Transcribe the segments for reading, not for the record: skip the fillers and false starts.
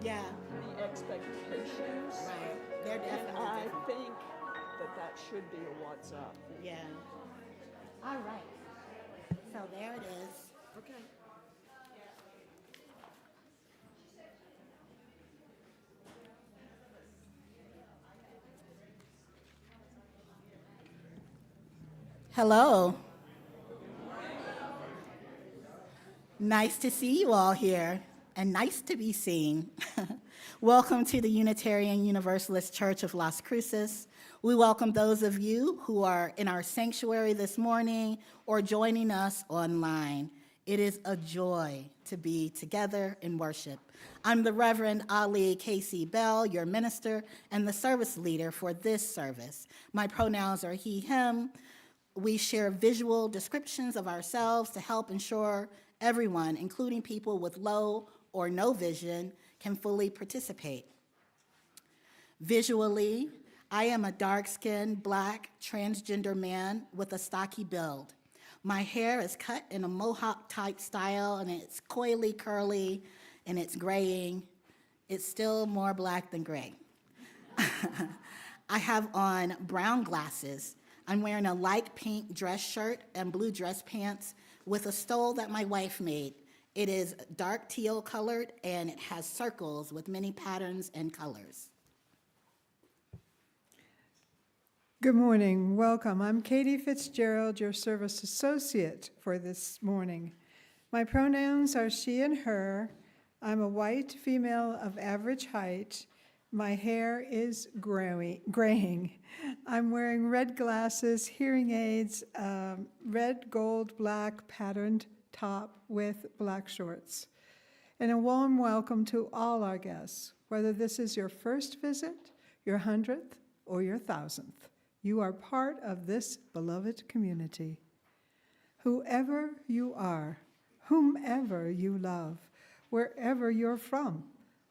Yeah, the expectations. right. They're And definitely I different. think that that should be a what's up. Yeah. All right. So there it is. Okay. Hello. Nice to see you all here, and nice to be seen. Welcome to the Unitarian Universalist Church of Las Cruces. We welcome those of you who are in our sanctuary this morning or joining us online. It is a joy to be together in worship. I'm the Reverend Ali Casey Bell, your minister and the service leader for this service. My pronouns are he, him. We share visual descriptions of ourselves to help ensure everyone, including people with low or no vision, can fully participate. Visually, I am a dark-skinned, black, transgender man with a stocky build. My hair is cut in a mohawk-type style, and it's coily curly, and it's graying. It's still more black than gray. I have on brown glasses. I'm wearing a light pink dress shirt and blue dress pants with a stole that my wife made. It is dark teal colored and it has circles with many patterns and colors. Good morning, welcome. I'm Katie Fitzgerald, your service associate for this morning. My pronouns are she and her. I'm a white female of average height. My hair is graying. I'm wearing red glasses, hearing aids, red, gold, black patterned top with black shorts. And a warm welcome to all our guests, whether this is your first visit, your 100th, or your 1,000th. You are part of this beloved community. Whoever you are, whomever you love, wherever you're from,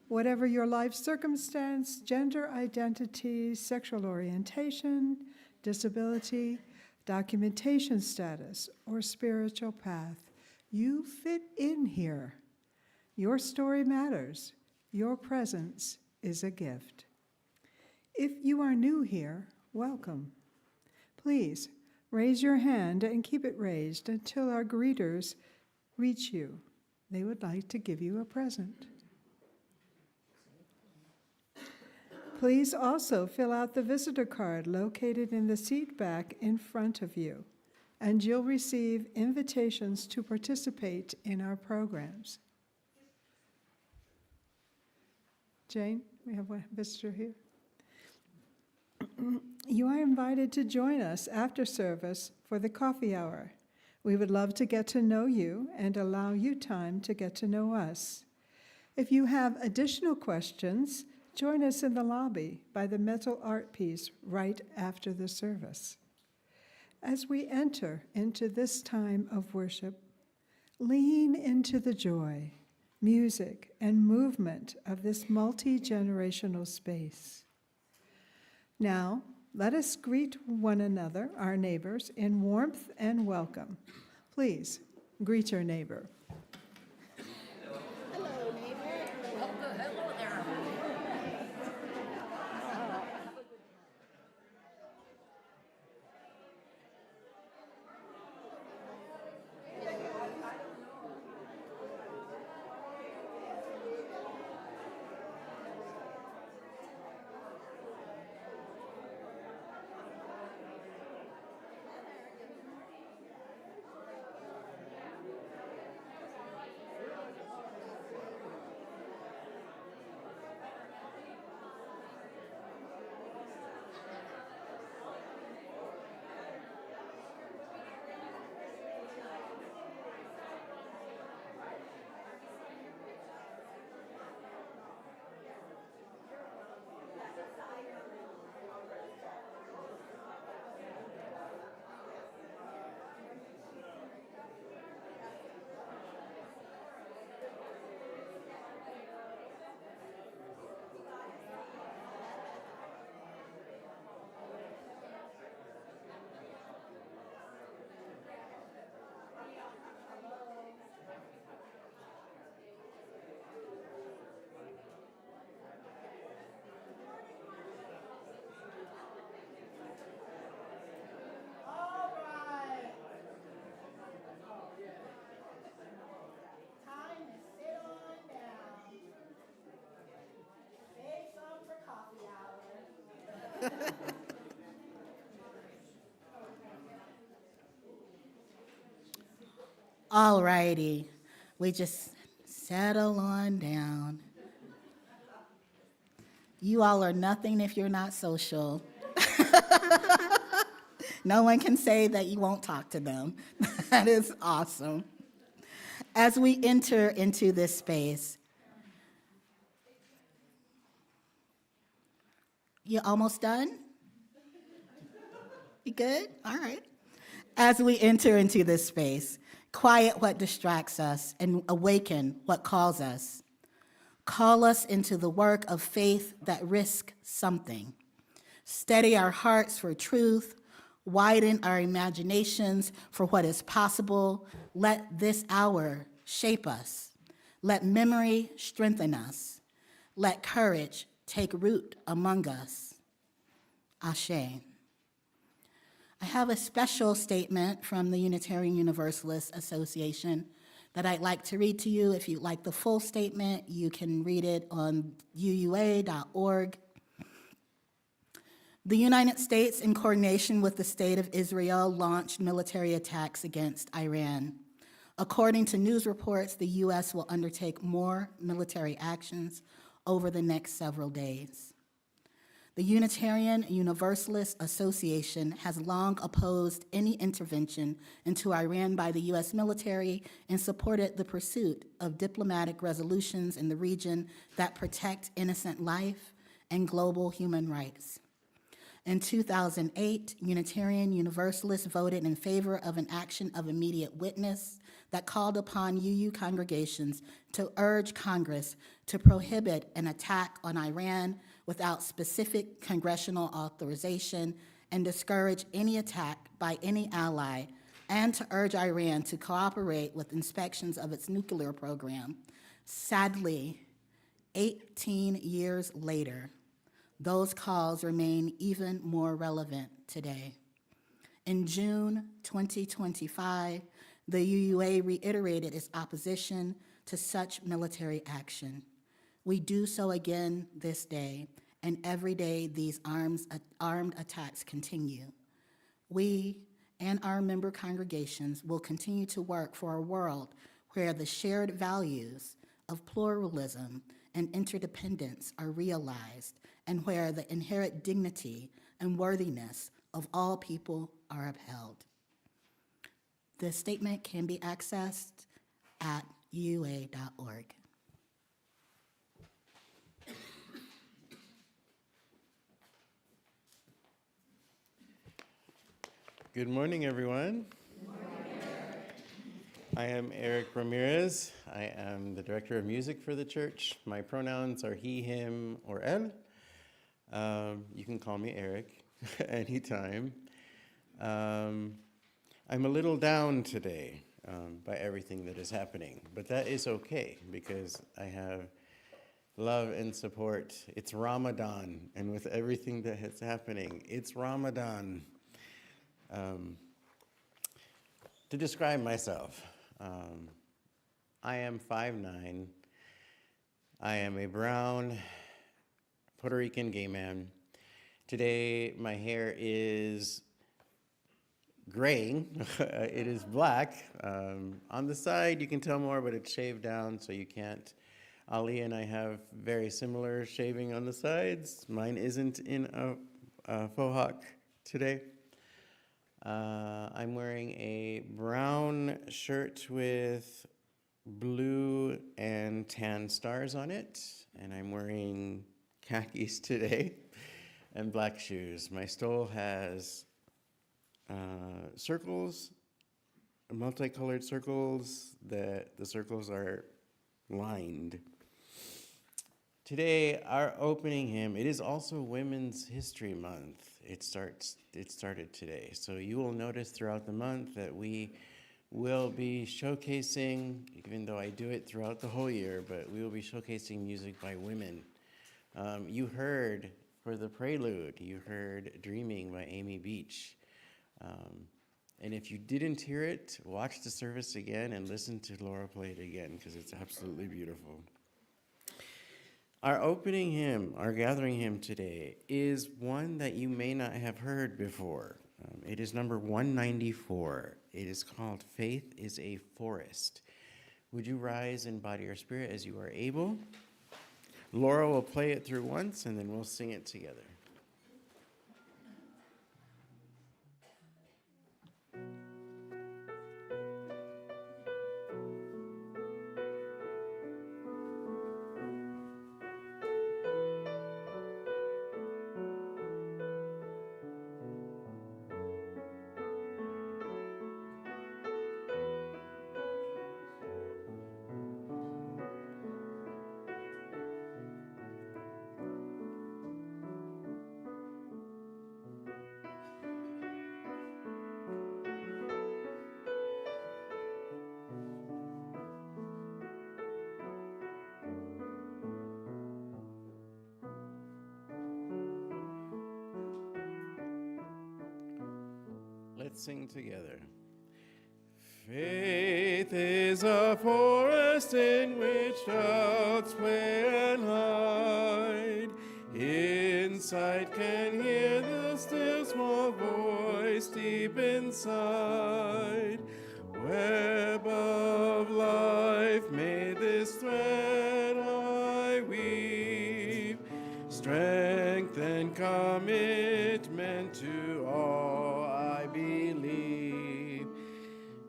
whatever your life circumstance, gender identity, sexual orientation, disability, documentation status, or spiritual path, you fit in here. Your story matters. Your presence is a gift. If you are new here, welcome. Please raise your hand and keep it raised until our greeters reach you. They would like to give you a present. Please also fill out the visitor card located in the seat back in front of you, and you'll receive invitations to participate in our programs. Jane, we have one visitor here. You are invited to join us after service for the coffee hour. We would love to get to know you and allow you time to get to know us. If you have additional questions, join us in the lobby by the metal art piece right after the service. As we enter into this time of worship, lean into the joy, music, and movement of this multi-generational space. Now, let us greet one another, our neighbors, in warmth and welcome. Please, greet your neighbor. Hello, neighbor. Hello there. All righty. We just settle on down. You all are nothing if you're not social. No one can say that you won't talk to them. That is awesome. As we enter into this space, you almost done? You good? All right. As we enter into this space, quiet what distracts us and awaken what calls us. Call us into the work of faith that risks something. Steady our hearts for truth, widen our imaginations for what is possible. Let this hour shape us. Let memory strengthen us. Let courage take root among us. Ashe. I have a special statement from the Unitarian Universalist Association that I'd like to read to you. If you'd like the full statement, you can read it on uua.org. The United States, in coordination with the State of Israel, launched military attacks against Iran. According to news reports, the U.S. will undertake more military actions over the next several days. The Unitarian Universalist Association has long opposed any intervention into Iran by the U.S. military and supported the pursuit of diplomatic resolutions in the region that protect innocent life and global human rights. In 2008, Unitarian Universalists voted in favor of an action of immediate witness that called upon UU congregations to urge Congress to prohibit an attack on Iran without specific congressional authorization and discourage any attack by any ally, and to urge Iran to cooperate with inspections of its nuclear program. Sadly, 18 years later, those calls remain even more relevant today. In June 2025, the UUA reiterated its opposition to such military action. We do so again this day, and every day these armed attacks continue. We and our member congregations will continue to work for a world where the shared values of pluralism and interdependence are realized, and where the inherent dignity and worthiness of all people are upheld. The statement can be accessed at UA.org. Good morning, everyone. Good morning. I am Eric Ramirez. I am the director of music for the church. My pronouns are he, him, or él. You can call me Eric anytime. I'm a little down today by everything that is happening, but that is okay because I have love and support. It's Ramadan, and with everything that is happening, it's Ramadan. To describe myself, I am 5'9". I am a brown Puerto Rican gay man. Today, my hair is graying. It is black. On the side, you can tell more, but it's shaved down, so you can't. Ali and I have very similar shaving on the sides. Mine isn't in a faux hawk today. I'm wearing a brown shirt with blue and tan stars on it, and I'm wearing khakis today and black shoes. My stole has circles, multicolored circles, that the circles are lined. Today, our opening hymn, it is also Women's History Month. It started today. So you will notice throughout the month that we will be showcasing, even though I do it throughout the whole year, but we will be showcasing music by women. You heard, for the prelude, you heard Dreaming by Amy Beach. And if you didn't hear it, watch the service again and listen to Laura play it again, because it's absolutely beautiful. Our opening hymn, our gathering hymn today, is one that you may not have heard before. It is number 194. It is called Faith is a Forest. Would you rise in body or spirit as you are able? Laura will play it through once, and then we'll sing it together. Let's sing together. Faith is a forest in which doubts play and hide. Insight can hear the still small voice deep inside. Web of life, may this thread I weave. Strength and commitment to all I believe.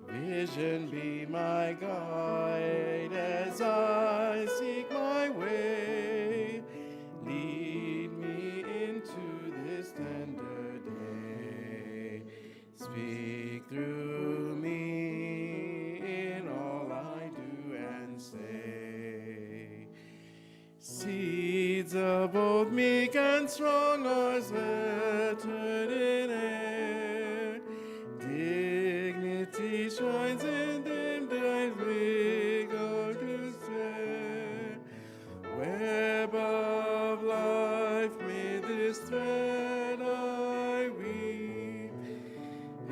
Vision be my guide as I seek my way. Lead me into this tender day. Speak through me in all I do and say. Seeds of both meek and strong are scattered in air. Dignity shines in dim times we go to stare. Web of life, may this thread I weave.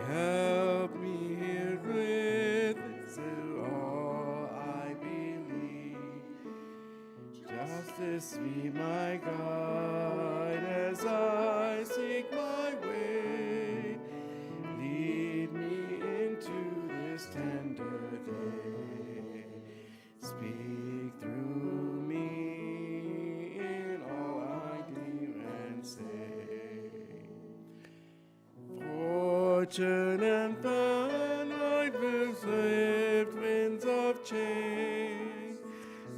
Help me here with to all I believe. Justice be my guide as I seek my way. Lead me into this tender day. Speak through me in all I do and say. Fortune and fun, I'd swift winds of change.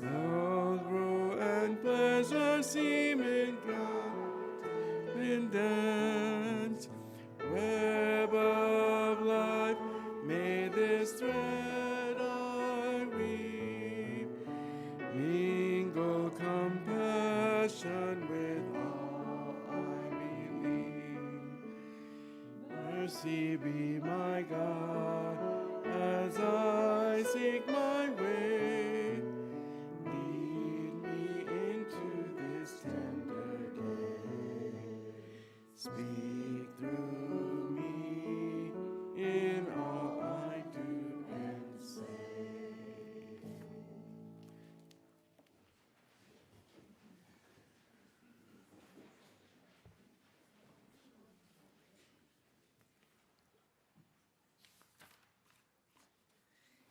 Sorrow and pleasure seem in dance. Web of life, may this thread I weave. Mingle compassion with all I believe. Mercy be my God as I seek my way. Lead me into this tender day. Speak through me in all I do and say.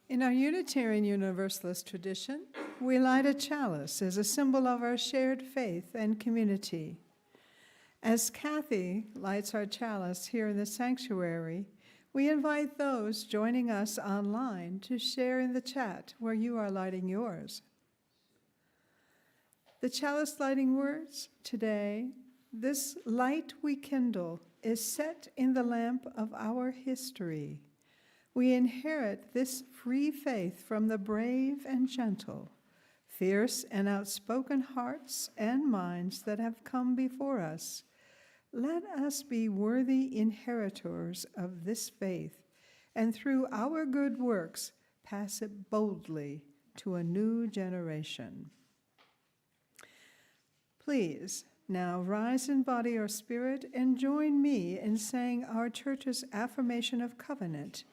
In our Unitarian Universalist tradition, we light a chalice as a symbol of our shared faith and community. As Kathy lights our chalice here in the sanctuary, we invite those joining us online to share in the chat where you are lighting yours. The chalice lighting words today: this light we kindle is set in the lamp of our history. We inherit this free faith from the brave and gentle, fierce and outspoken hearts and minds that have come before us. Let us be worthy inheritors of this faith, and through our good works, pass it boldly to a new generation. Please now rise in body or spirit and join me in saying our church's affirmation of covenant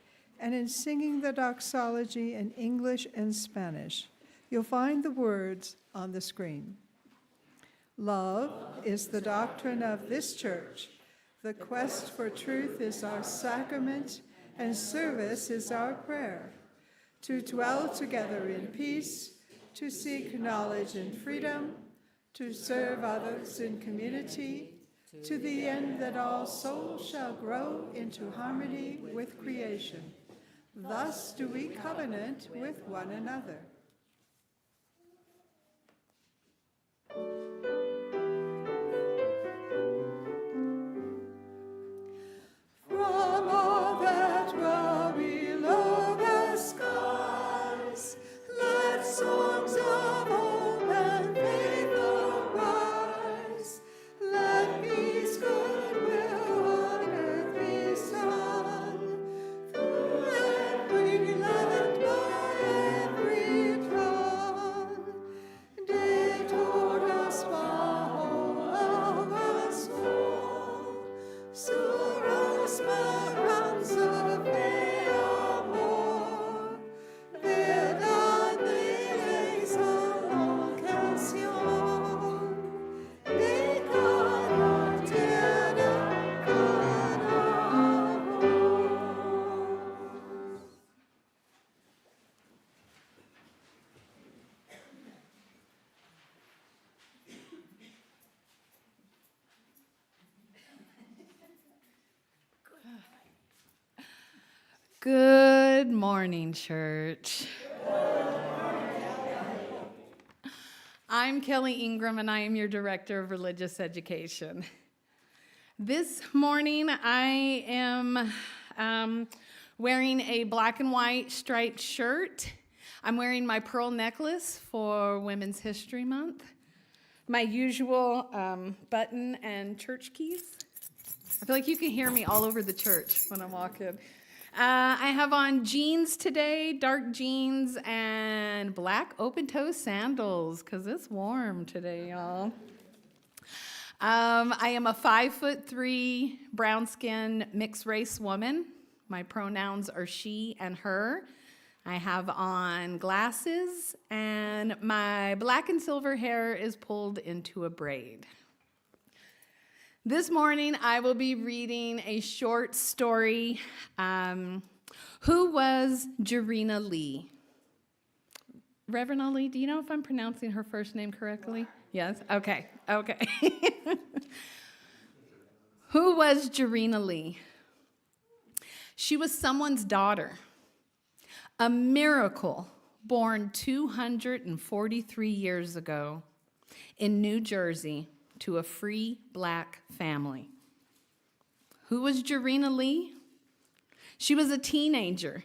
and in singing the doxology in English and Spanish. You'll find the words on the screen. Love is the doctrine of this church. The quest for truth is our sacrament, and service is our prayer. To dwell together in peace, to seek knowledge and freedom, to serve others in community, to the end that all souls shall grow into harmony with creation. Thus do we covenant with one another. From all that dwell below the skies, let songs of hope and faith arise. Let peace, goodwill on earth be sung, through every land by every tongue. De todas bajo el sol, sur esperanza de amor, verdad es la canción de cada tierra, cada voz. Good morning, church. I'm Kelly Ingram, and I am your Director of Religious Education. This morning, I am wearing a black and white striped shirt. I'm wearing my pearl necklace for Women's History Month, my usual button and church keys. I feel like you can hear me all over the church when I'm walking. I have on jeans today, dark jeans, and black open-toe sandals, because it's warm today, y'all. I am a 5'3", brown-skinned, mixed-race woman. My pronouns are she and her. I have on glasses, and my black and silver hair is pulled into a braid. This morning, I will be reading a short story. Who was Jarena Lee? Reverend Ali, do you know if I'm pronouncing her first name correctly? Yes? Okay. Who was Jarena Lee? She was someone's daughter, a miracle born 243 years ago in New Jersey to a free black family. Who was Jarena Lee? She was a teenager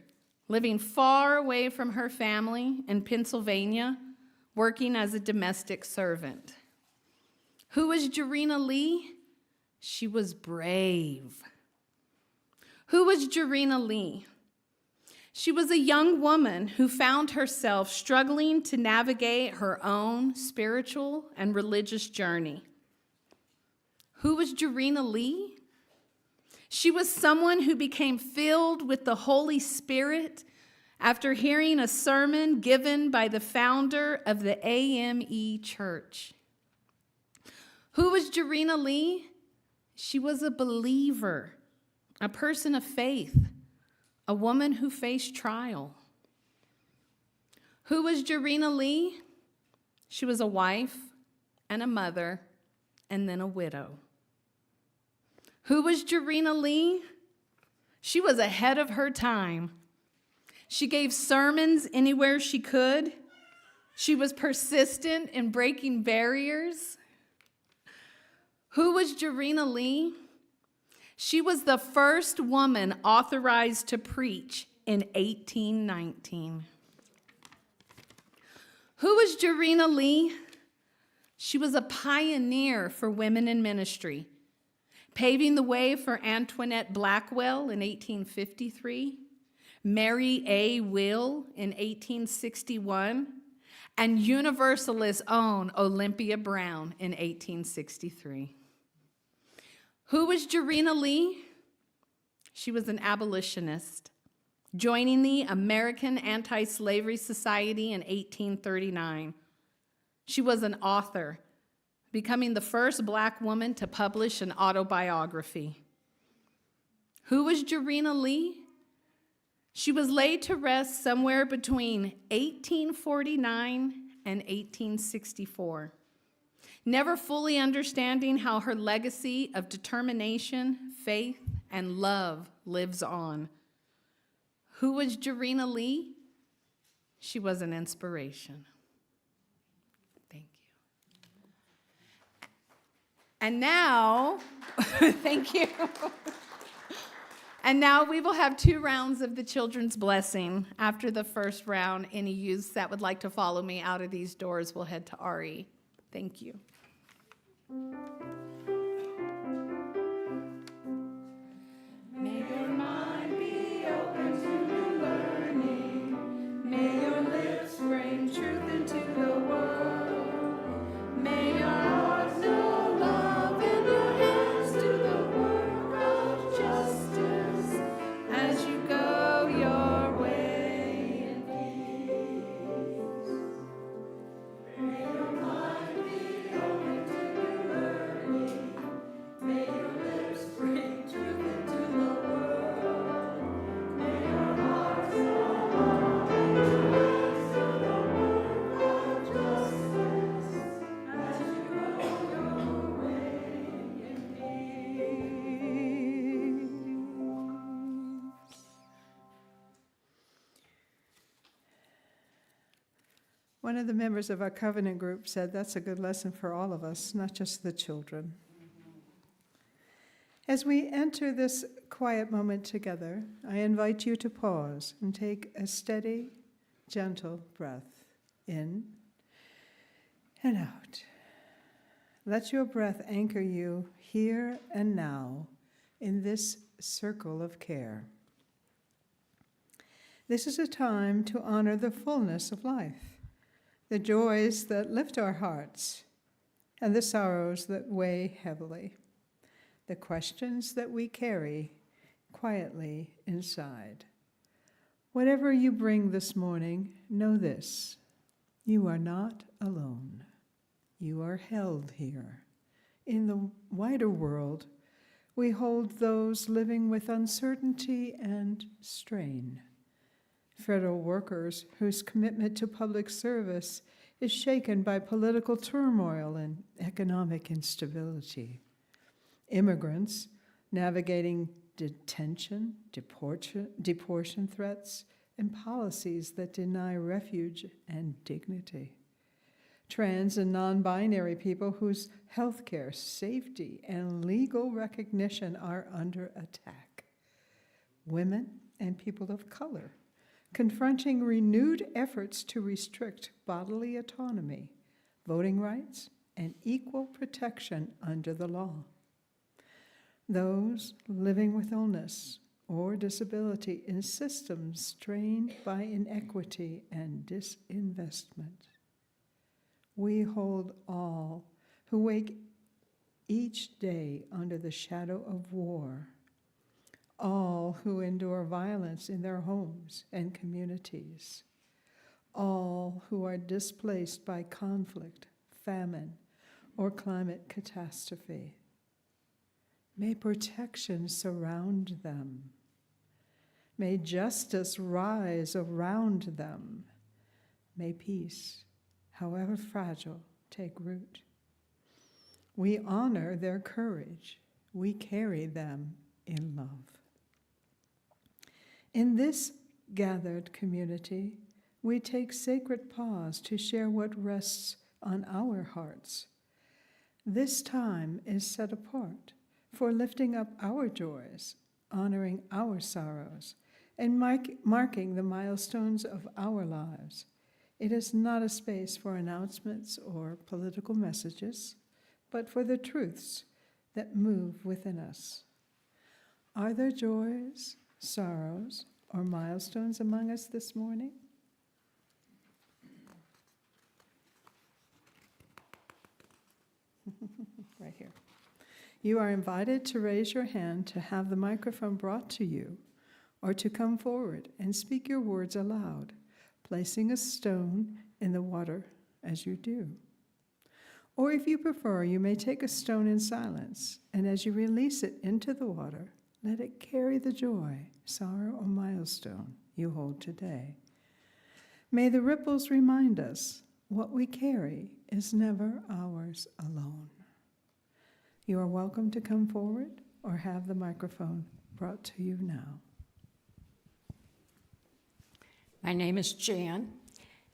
living far away from her family in Pennsylvania, working as a domestic servant. Who was Jarena Lee? She was brave. Who was Jarena Lee? She was a young woman who found herself struggling to navigate her own spiritual and religious journey. Who was Jarena Lee? She was someone who became filled with the Holy Spirit after hearing a sermon given by the founder of the AME Church. Who was Jarena Lee? She was a believer, a person of faith, a woman who faced trial. Who was Jarena Lee? She was a wife and a mother and then a widow. Who was Jarena Lee? She was ahead of her time. She gave sermons anywhere she could. She was persistent in breaking barriers. Who was Jarena Lee? She was the first woman authorized to preach in 1819. Who was Jarena Lee? She was a pioneer for women in ministry, paving the way for Antoinette Blackwell in 1853, Mary A. Will in 1861, and Universalist's own Olympia Brown in 1863. Who was Jarena Lee? She was an abolitionist, joining the American Anti-Slavery Society in 1839. She was an author, becoming the first Black woman to publish an autobiography. Who was Jarena Lee? She was laid to rest somewhere between 1849 and 1864. Never fully understanding how her legacy of determination, faith, and love lives on. Who was Jarena Lee? She was an inspiration. Thank you. And now, thank you. And now we will have 2 rounds of the children's blessing. After the first round, any youths that would like to follow me out of these doors will head to RE. Thank you. May your mind be open to new learning. May your lips bring truth into the world. May your hearts know love and your hands do the work of justice as you go your way in peace. May your mind be open to new learning. May your lips bring truth into the world. May your hearts know love and your hands do the work of justice as you go your way in peace. One of the members of our covenant group said that's a good lesson for all of us, not just the children. As we enter this quiet moment together, I invite you to pause and take a steady, gentle breath in and out. Let your breath anchor you here and now in this circle of care. This is a time to honor the fullness of life, the joys that lift our hearts, and the sorrows that weigh heavily, the questions that we carry quietly inside. Whatever you bring this morning, know this: you are not alone. You are held here. In the wider world, we hold those living with uncertainty and strain. Federal workers whose commitment to public service is shaken by political turmoil and economic instability. Immigrants navigating detention, deportation threats, and policies that deny refuge and dignity. Trans and non-binary people whose healthcare, safety, and legal recognition are under attack. Women and people of color confronting renewed efforts to restrict bodily autonomy, voting rights, and equal protection under the law. Those living with illness or disability in systems strained by inequity and disinvestment. We hold all who wake each day under the shadow of war, all who endure violence in their homes and communities, all who are displaced by conflict, famine, or climate catastrophe. May protection surround them. May justice rise around them. May peace, however fragile, take root. We honor their courage. We carry them in love. In this gathered community, we take sacred pause to share what rests on our hearts. This time is set apart for lifting up our joys, honoring our sorrows, and marking the milestones of our lives. It is not a space for announcements or political messages, but for the truths that move within us. Are there joys, sorrows, or milestones among us this morning? Right here. You are invited to raise your hand to have the microphone brought to you, or to come forward and speak your words aloud, placing a stone in the water as you do. Or if you prefer, you may take a stone in silence, and as you release it into the water, Let it carry the joy, sorrow, or milestone you hold today. May the ripples remind us what we carry is never ours alone. You are welcome to come forward or have the microphone brought to you now. My name is Jan,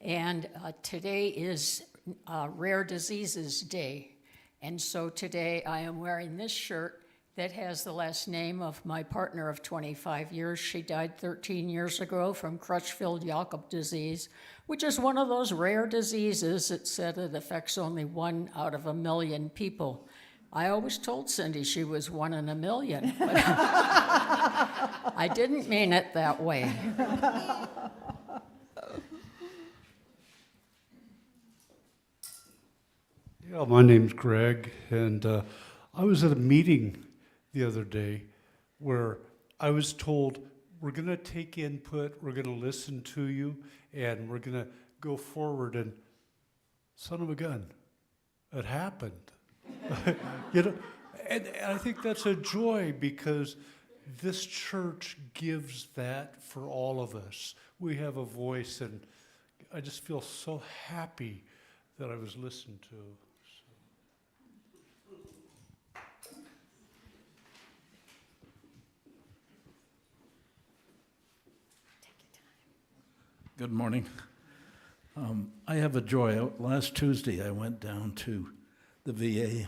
and today is Rare Diseases Day. And so today I am wearing this shirt that has the last name of my partner of 25 years. She died 13 years ago from Crutchfield-Jakob disease, which is one of those rare diseases. It said it affects only 1 out of 1 million people. I always told Cindy she was 1 in 1 million, but I didn't mean it that way. Yeah, my name's Greg, and I was at a meeting the other day where I was told, we're going to take input, we're going to listen to you, and we're going to go forward, and son of a gun, it happened. You know, and I think that's a joy because this church gives that for all of us. We have a voice, and I just feel so happy that I was listened to. Good morning. I have a joy. Last Tuesday, I went down to the VA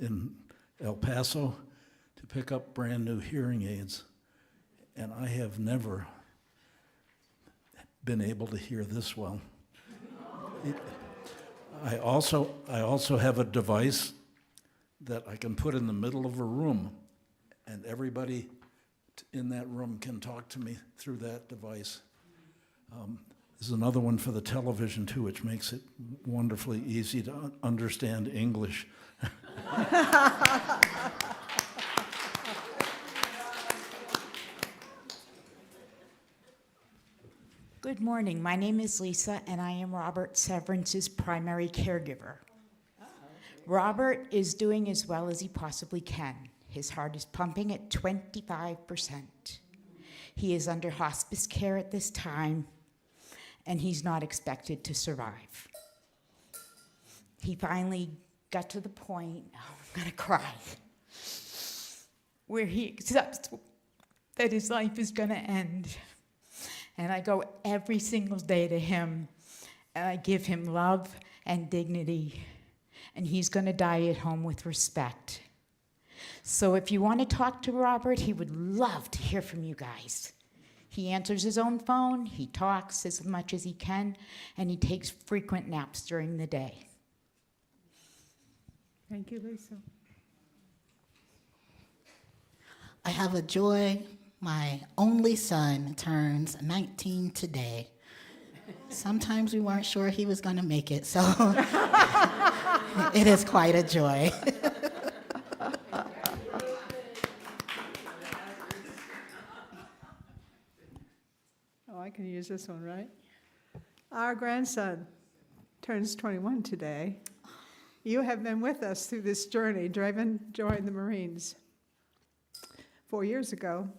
in El Paso to pick up brand new hearing aids, and I have never been able to hear this well. I also have a device that I can put in the middle of a room, and everybody in that room can talk to me through that device. There's another one for the television, too, which makes it wonderfully easy to understand English. Good morning. My name is Lisa, and I am Robert Severance's primary caregiver. Robert is doing as well as he possibly can. His heart is pumping at 25%. He is under hospice care at this time, and he's not expected to survive. He finally got to the point, I'm gonna cry, where he accepts that his life is gonna end. And I go every single day to him, and I give him love and dignity, and he's gonna die at home with respect. So if you want to talk to Robert, he would love to hear from you guys. He answers his own phone, he talks as much as he can, and he takes frequent naps during the day. Thank you, Lisa. I have a joy. My only son turns 19 today. Sometimes we weren't sure he was going to make it, so it is quite a joy. Oh, I can use this one, right? Our grandson turns 21 today. You have been with us through this journey, joined the Marines 4 years ago,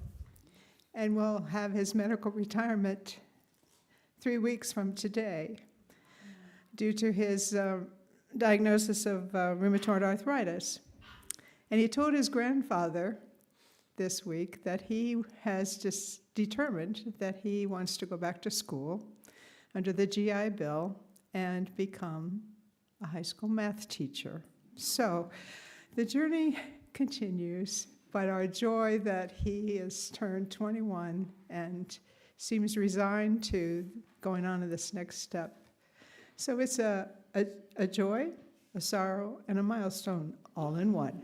and will have his medical retirement 3 weeks from today due to his diagnosis of rheumatoid arthritis. And he told his grandfather this week that he has just determined that he wants to go back to school under the GI Bill and become a high school math teacher. So the journey continues, but our joy that he has turned 21 and seems resigned to going on to this next step. So it's a joy, a sorrow, and a milestone all in one.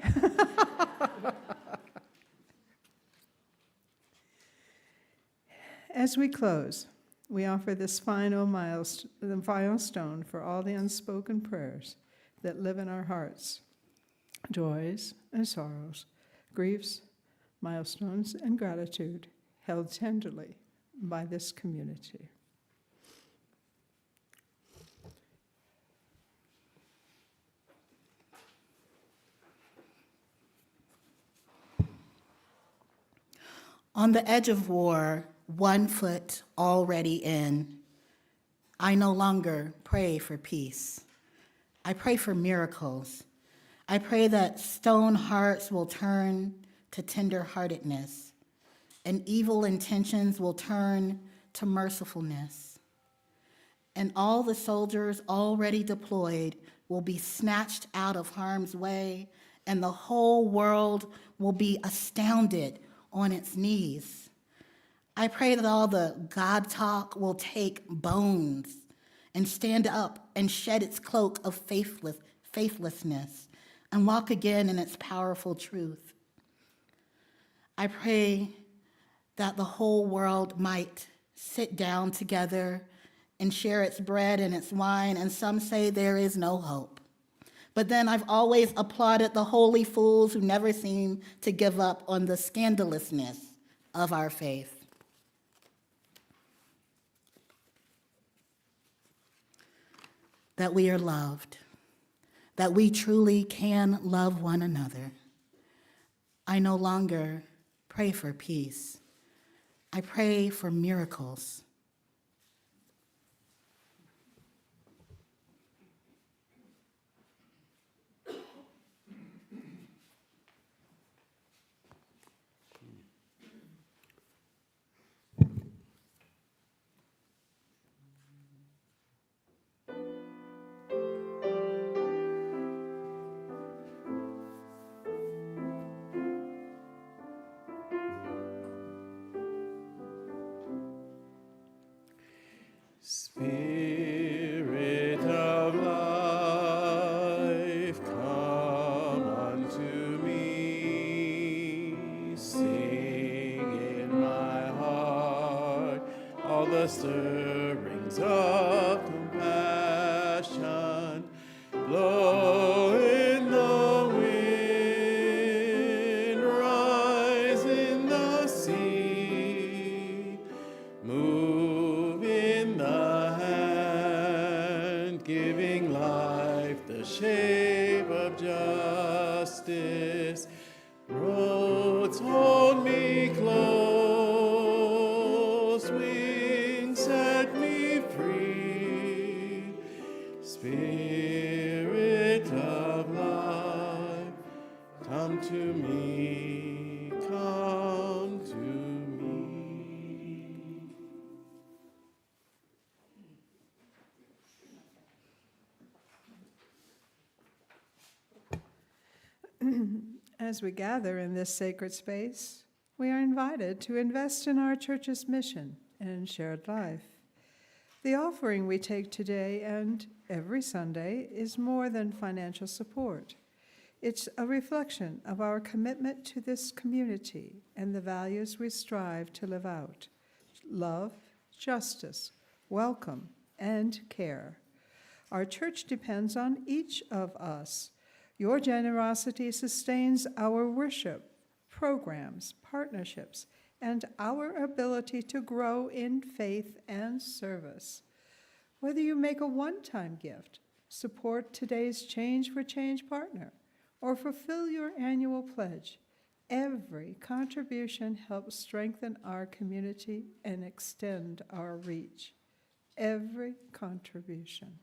As we close, we offer this final milestone for all the unspoken prayers that live in our hearts, joys and sorrows, griefs, milestones, and gratitude held tenderly by this community. On the edge of war, 1 foot already in, I no longer pray for peace. I pray for miracles. I pray that stone hearts will turn to tender-heartedness, and evil intentions will turn to mercifulness. And all the soldiers already deployed will be snatched out of harm's way, and the whole world will be astounded on its knees. I pray that all the God talk will take bones and stand up and shed its cloak of faithlessness and walk again in its powerful truth. I pray that the whole world might sit down together and share its bread and its wine, and some say there is no hope. But then I've always applauded the holy fools who never seem to give up on the scandalousness of our faith. That we are loved, that we truly can love one another. I no longer pray for peace. I pray for miracles. Spirit of life, come unto me. Sing in my heart all the stirrings of compassion. Blow in the wind, rise in the sea, move in the hand, giving life the shape of justice. Roads hold me close, wings set me free. Spirit of life, come to me, come to me. As we gather in this sacred space, we are invited to invest in our church's mission and shared life. The offering we take today and every Sunday is more than financial support. It's a reflection of our commitment to this community and the values we strive to live out: love, justice, welcome, and care. Our church depends on each of us. Your generosity sustains our worship, programs, partnerships, and our ability to grow in faith and service. Whether you make a one-time gift, support today's Change for Change partner, or fulfill your annual pledge, every contribution helps strengthen our community and extend our reach. Every contribution.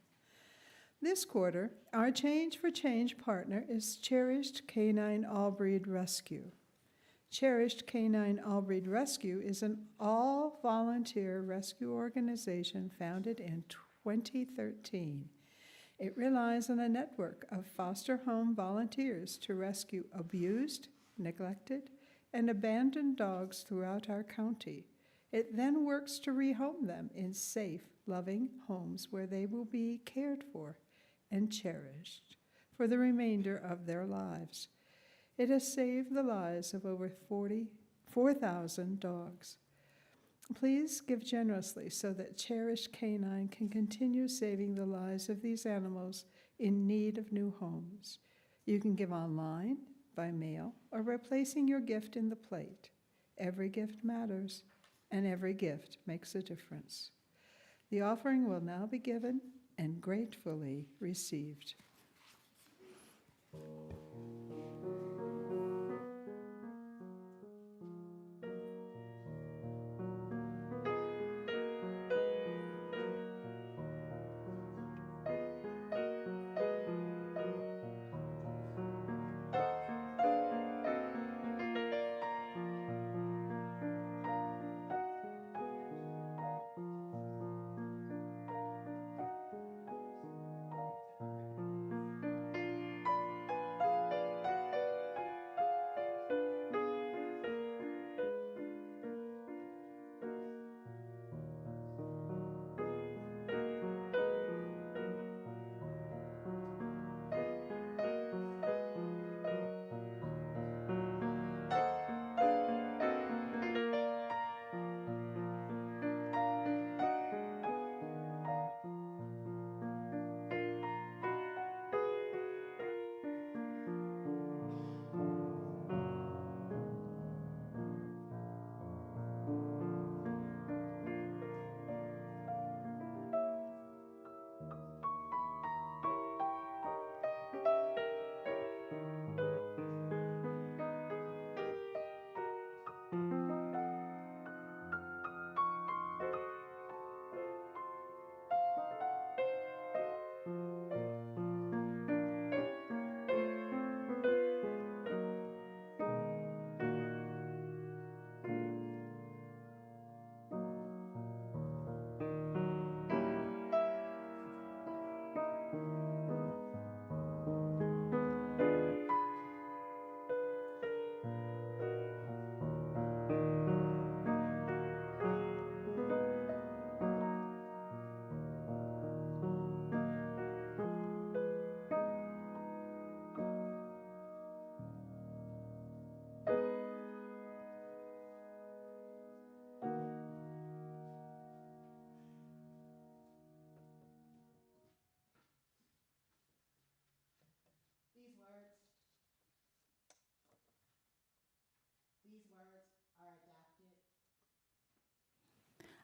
This quarter, our Change for Change partner is Cherished Canine All-Breed Rescue. Cherished Canine All-Breed Rescue is an all-volunteer rescue organization founded in 2013. It relies on a network of foster home volunteers to rescue abused, neglected, and abandoned dogs throughout our county. It then works to rehome them in safe, loving homes where they will be cared for and cherished for the remainder of their lives. It has saved the lives of over 44,000 dogs. Please give generously so that Cherished Canine can continue saving the lives of these animals in need of new homes. You can give online, by mail, or by placing your gift in the plate. Every gift matters, and every gift makes a difference. The offering will now be given and gratefully received.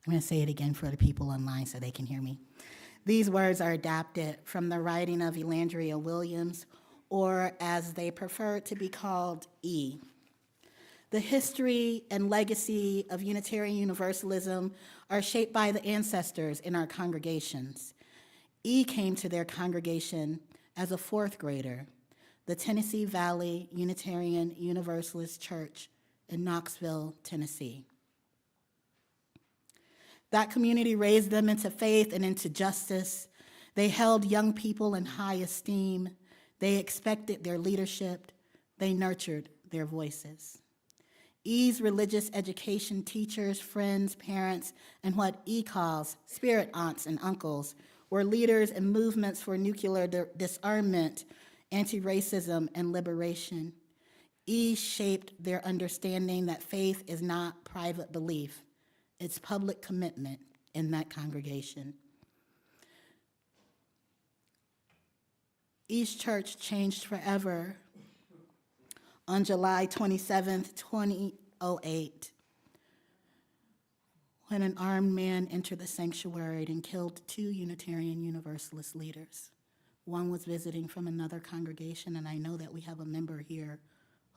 I'm going to say it again for the people online so they can hear me. These words are adapted from the writing of Elandria Williams, or as they prefer to be called, E. The history and legacy of Unitarian Universalism are shaped by the ancestors in our congregations. E came to their congregation as a fourth grader, the Tennessee Valley Unitarian Universalist Church in Knoxville, Tennessee. That community raised them into faith and into justice. They held young people in high esteem. They expected their leadership. They nurtured their voices. E's religious education teachers, friends, parents, and what E calls spirit aunts and uncles were leaders in movements for nuclear disarmament, anti-racism, and liberation. E shaped their understanding that faith is not private belief, it's public commitment in that congregation. E's church changed forever on July 27th, 2008, when an armed man entered the sanctuary and killed 2 Unitarian Universalist leaders. One was visiting from another congregation, and I know that we have a member here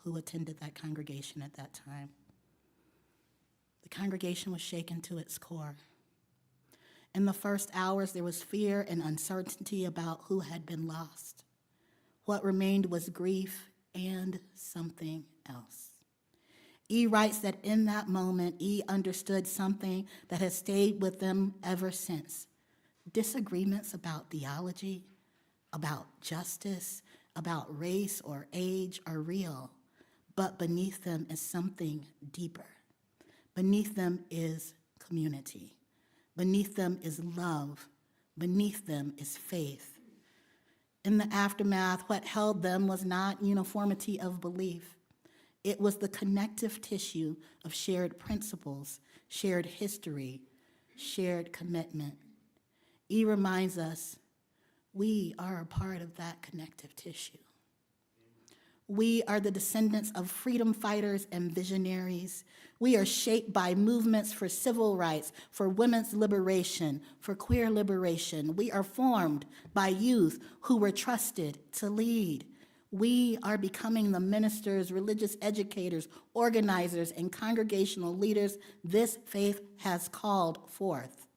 who attended that congregation at that time. The congregation was shaken to its core. In the first hours, there was fear and uncertainty about who had been lost. What remained was grief and something else. E writes that in that moment, E understood something that has stayed with them ever since. Disagreements about theology, about justice, about race or age are real, but beneath them is something deeper. Beneath them is community. Beneath them is love. Beneath them is faith. In the aftermath, what held them was not uniformity of belief. It was the connective tissue of shared principles, shared history, shared commitment. E reminds us we are a part of that connective tissue. We are the descendants of freedom fighters and visionaries. We are shaped by movements for civil rights, for women's liberation, for queer liberation. We are formed by youth who were trusted to lead. We are becoming the ministers, religious educators, organizers, and congregational leaders this faith has called forth.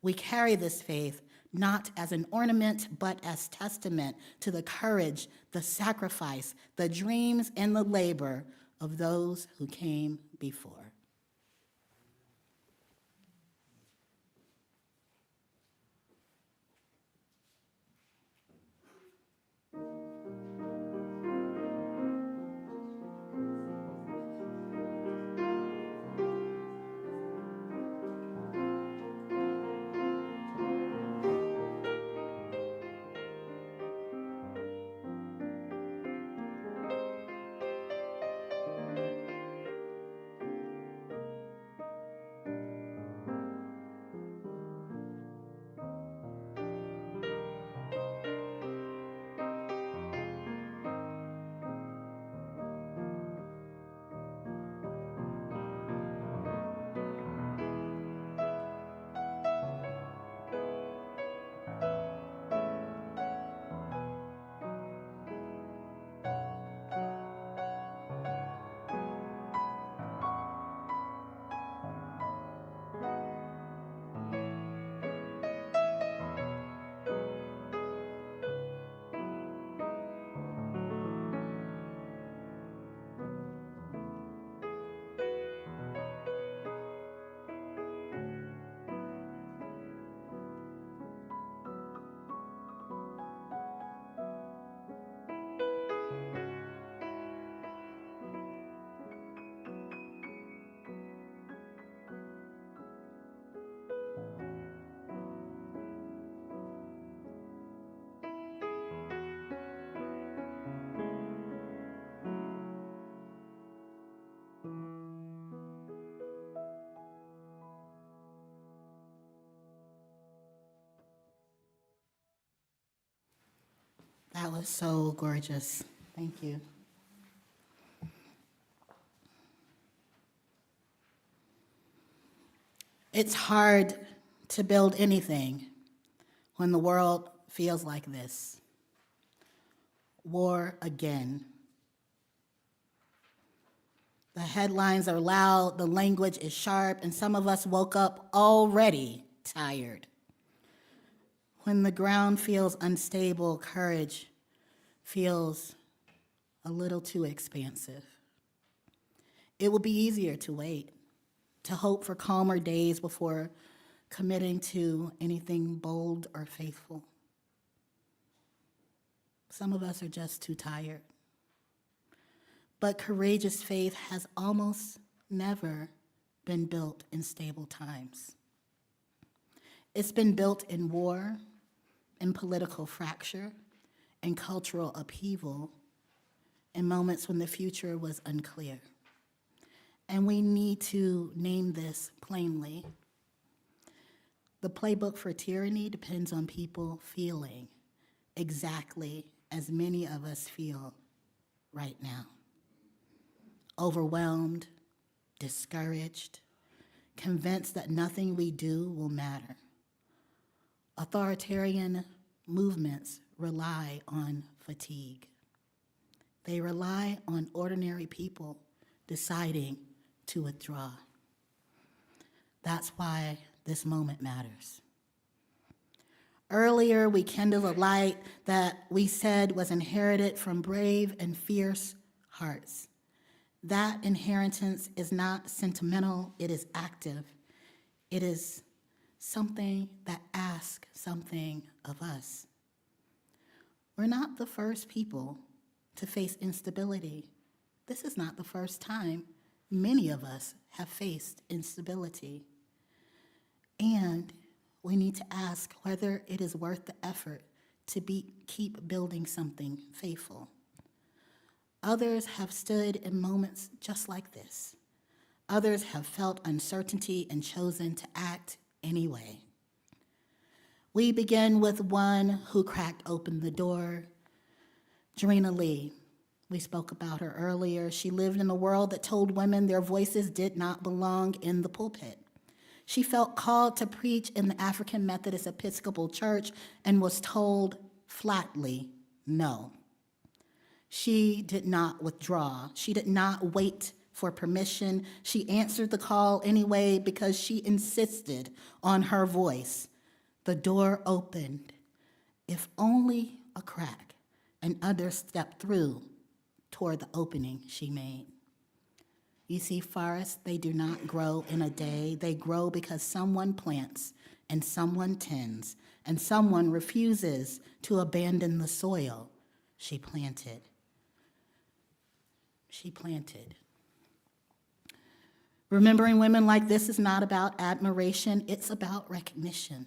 We carry this faith not as an ornament, but as testament to the courage, the sacrifice, the dreams, and the labor of those who came before. That was so gorgeous. Thank you. It's hard to build anything when the world feels like this. War again. The headlines are loud, the language is sharp, and some of us woke up already tired. When the ground feels unstable, courage feels a little too expansive. It will be easier to wait, to hope for calmer days before committing to anything bold or faithful. Some of us are just too tired. But courageous faith has almost never been built in stable times. It's been built in war, in political fracture, in cultural upheaval, in moments when the future was unclear. And we need to name this plainly. The playbook for tyranny depends on people feeling exactly as many of us feel right now. Overwhelmed, discouraged, convinced that nothing we do will matter. Authoritarian movements rely on fatigue. They rely on ordinary people deciding to withdraw. That's why this moment matters. Earlier, we kindled a light that we said was inherited from brave and fierce hearts. That inheritance is not sentimental, it is active. It is something that asks something of us. We're not the first people to face instability. This is not the first time many of us have faced instability. And we need to ask whether it is worth the effort to keep building something faithful. Others have stood in moments just like this. Others have felt uncertainty and chosen to act anyway. We begin with one who cracked open the door, Jarena Lee. We spoke about her earlier. She lived in a world that told women their voices did not belong in the pulpit. She felt called to preach in the African Methodist Episcopal Church and was told flatly, no. She did not withdraw. She did not wait for permission. She answered the call anyway because she insisted on her voice. The door opened, if only a crack, and others stepped through toward the opening she made. You see, forests, they do not grow in a day. They grow because someone plants and someone tends and someone refuses to abandon the soil she planted. She planted. Remembering women like this is not about admiration, it's about recognition.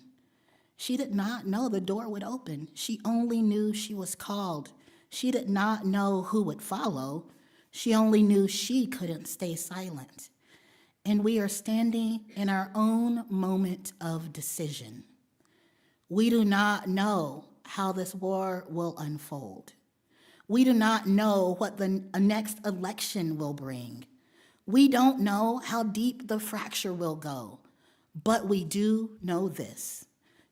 She did not know the door would open. She only knew she was called. She did not know who would follow. She only knew she couldn't stay silent. And we are standing in our own moment of decision. We do not know how this war will unfold. We do not know what the next election will bring. We don't know how deep the fracture will go, but we do know this: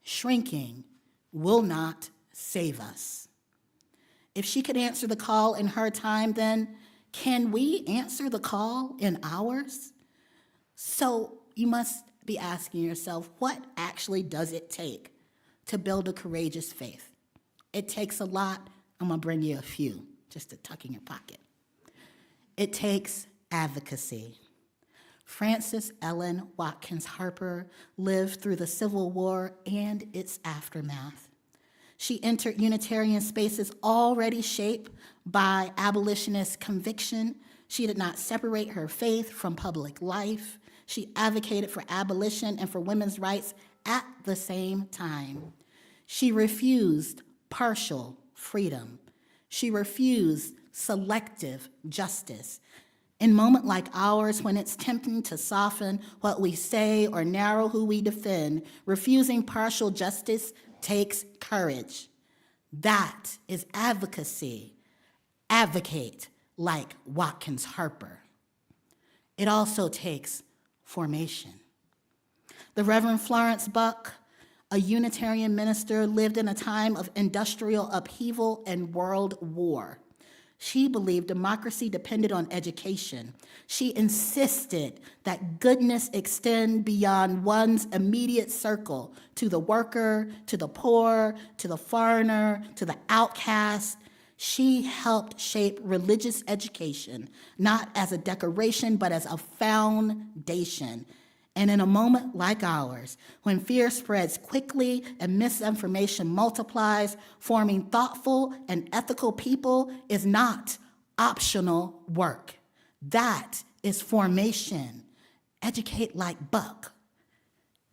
shrinking will not save us. If she could answer the call in her time, then can we answer the call in ours? So you must be asking yourself, what actually does it take to build a courageous faith? It takes a lot. I'm gonna bring you a few just to tuck in your pocket. It takes advocacy. Frances Ellen Watkins Harper lived through the Civil War and its aftermath. She entered Unitarian spaces already shaped by abolitionist conviction. She did not separate her faith from public life. She advocated for abolition and for women's rights at the same time. She refused partial freedom. She refused selective justice. In a moment like ours, when it's tempting to soften what we say or narrow who we defend, refusing partial justice takes courage. That is advocacy. Advocate like Watkins Harper. It also takes formation. The Reverend Florence Buck, a Unitarian minister, lived in a time of industrial upheaval and world war. She believed democracy depended on education. She insisted that goodness extend beyond one's immediate circle to the worker, to the poor, to the foreigner, to the outcast. She helped shape religious education, not as a decoration, but as a foundation. And in a moment like ours, when fear spreads quickly and misinformation multiplies, forming thoughtful and ethical people is not optional work. That is formation. Educate like Buck.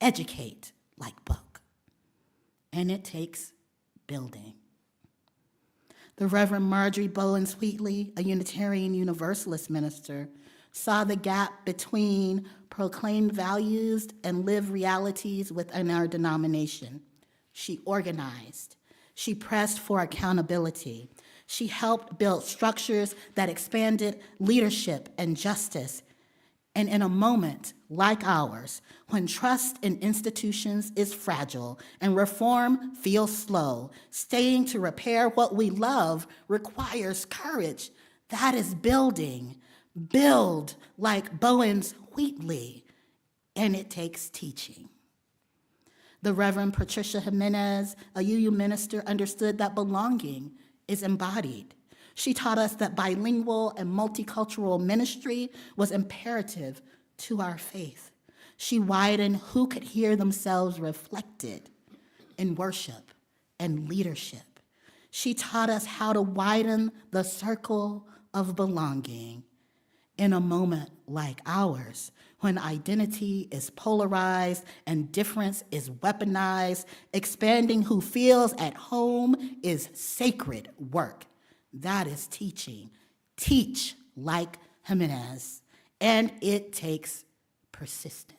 Educate like Buck. And it takes building. The Reverend Marjorie Bowens Wheatley, a Unitarian Universalist minister, saw the gap between proclaimed values and lived realities within our denomination. She organized. She pressed for accountability. She helped build structures that expanded leadership and justice. And in a moment like ours, when trust in institutions is fragile and reform feels slow, staying to repair what we love requires courage. That is building. Build like Bowens Wheatley, and it takes teaching. The Reverend Patricia Jimenez, a UU minister, understood that belonging is embodied. She taught us that bilingual and multicultural ministry was imperative to our faith. She widened who could hear themselves reflected in worship and leadership. She taught us how to widen the circle of belonging. In a moment like ours, when identity is polarized and difference is weaponized, expanding who feels at home is sacred work. That is teaching. Teach like Jimenez, and it takes persistence.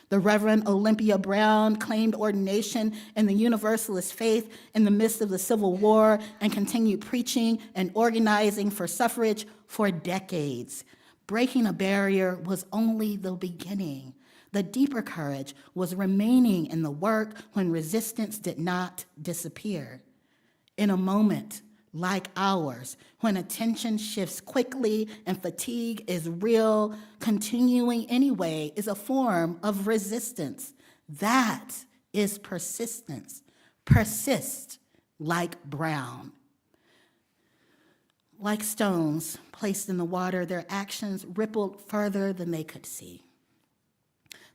The Reverend Olympia Brown claimed ordination in the Universalist faith in the midst of the Civil War and continued preaching and organizing for suffrage for decades. Breaking a barrier was only the beginning. The deeper courage was remaining in the work when resistance did not disappear. In a moment like ours, when attention shifts quickly and fatigue is real, continuing anyway is a form of resistance. That is persistence. Persist like Brown. Like stones placed in the water, their actions rippled further than they could see.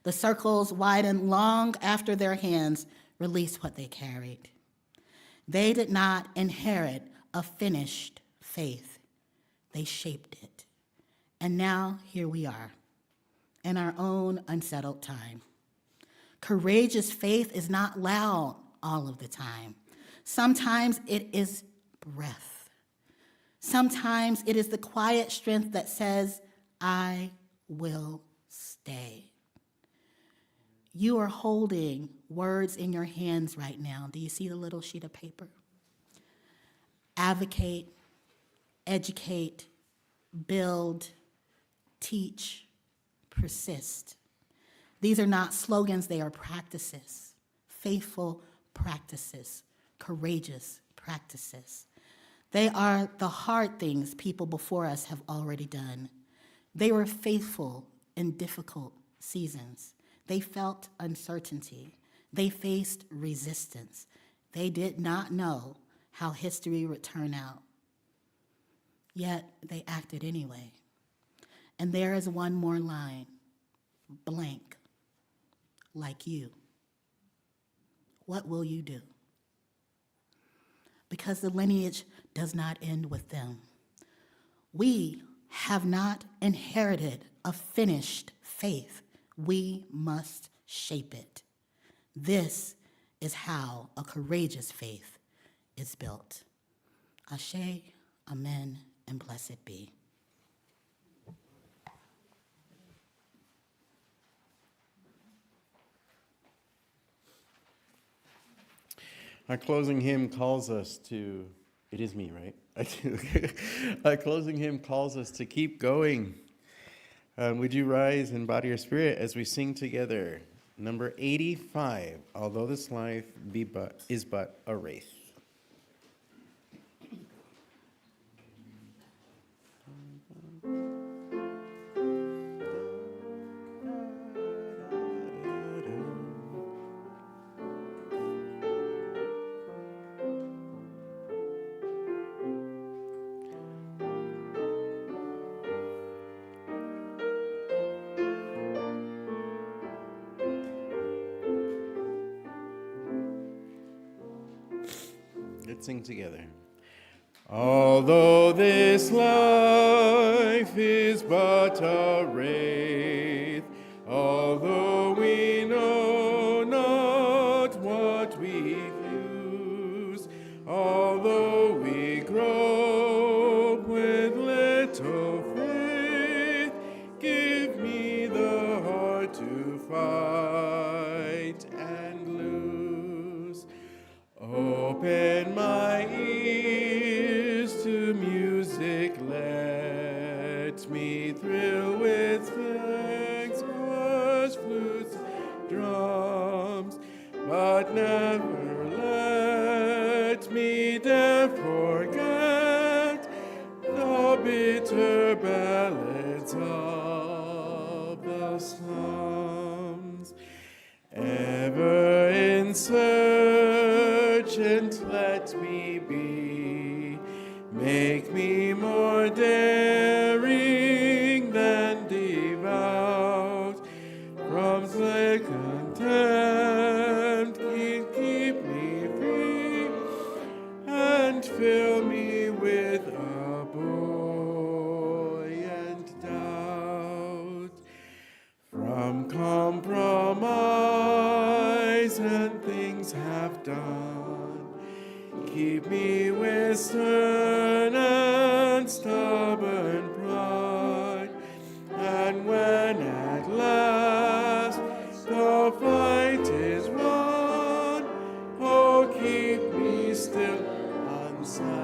The circles widened long after their hands released what they carried. They did not inherit a finished faith. They shaped it. And now here we are in our own unsettled time. Courageous faith is not loud all of the time. Sometimes it is breath. Sometimes it is the quiet strength that says, I will stay. You are holding words in your hands right now. Do you see the little sheet of paper? Advocate, educate, build, teach, persist. These are not slogans, they are practices, faithful practices, courageous practices. They are the hard things people before us have already done. They were faithful in difficult seasons. They felt uncertainty. They faced resistance. They did not know how history would turn out. Yet they acted anyway. And there is one more line, blank, like you. What will you do? Because the lineage does not end with them. We have not inherited a finished faith. We must shape it. This is how a courageous faith is built. Ashe, amen, and blessed be. Our closing hymn calls us to, it is me, right? Our closing hymn calls us to keep going. Would you rise in body or spirit as we sing together? Number 85, although this life is but a wraith. Let's sing together. Although this life is but a wraith, although we know not what we use, although we grope with little faith, give me the heart to fight and lose. Open my ears to music, let me thrill with flags, harsh flutes, drums, but never let me dare forget the bitter ballads of the slums. Ever insurgent let me be, make me more daring than devout, from slick contempt keep me free, and fill me with a buoyant doubt. From compromise and things half done, keep me with stern and stubborn pride, and when at last the fight is won, oh, keep me still unsatisfied.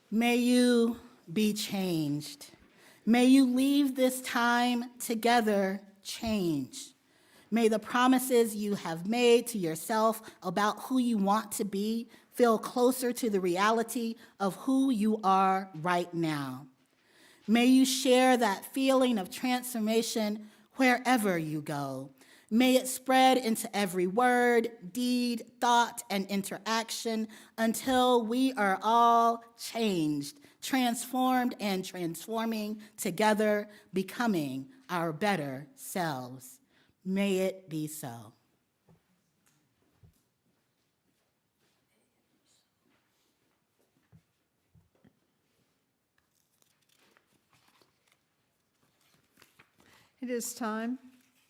May you be changed. May you leave this time together changed. May the promises you have made to yourself about who you want to be feel closer to the reality of who you are right now. May you share that feeling of transformation wherever you go. May it spread into every word, deed, thought, and interaction until we are all changed, transformed, and transforming together, becoming our better selves. May it be so. It is time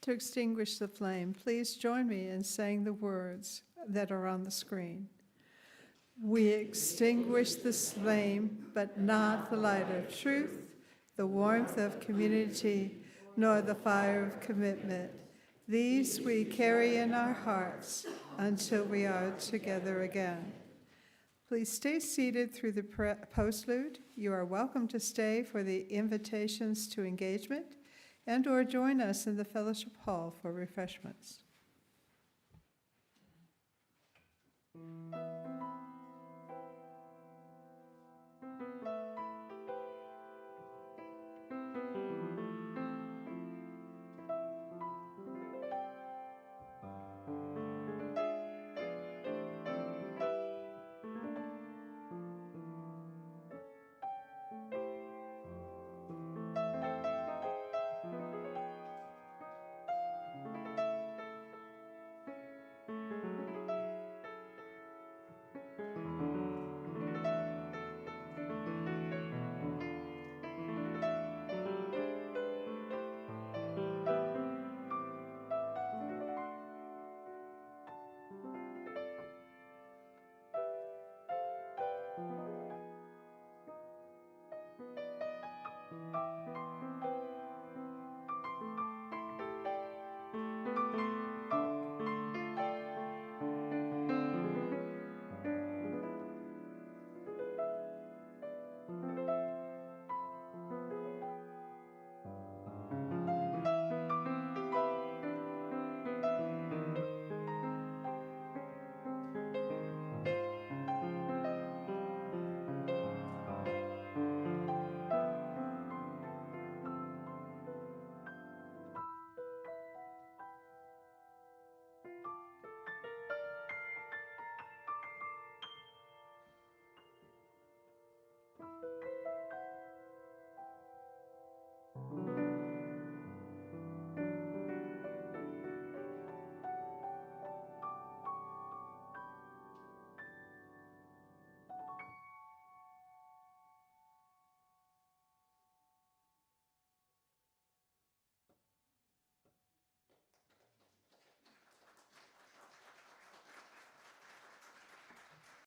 to extinguish the flame. Please join me in saying the words that are on the screen. We extinguish this flame, but not the light of truth, the warmth of community, nor the fire of commitment. These we carry in our hearts until we are together again. Please stay seated through the postlude. You are welcome to stay for the invitations to engagement and/or join us in the fellowship hall for refreshments. you.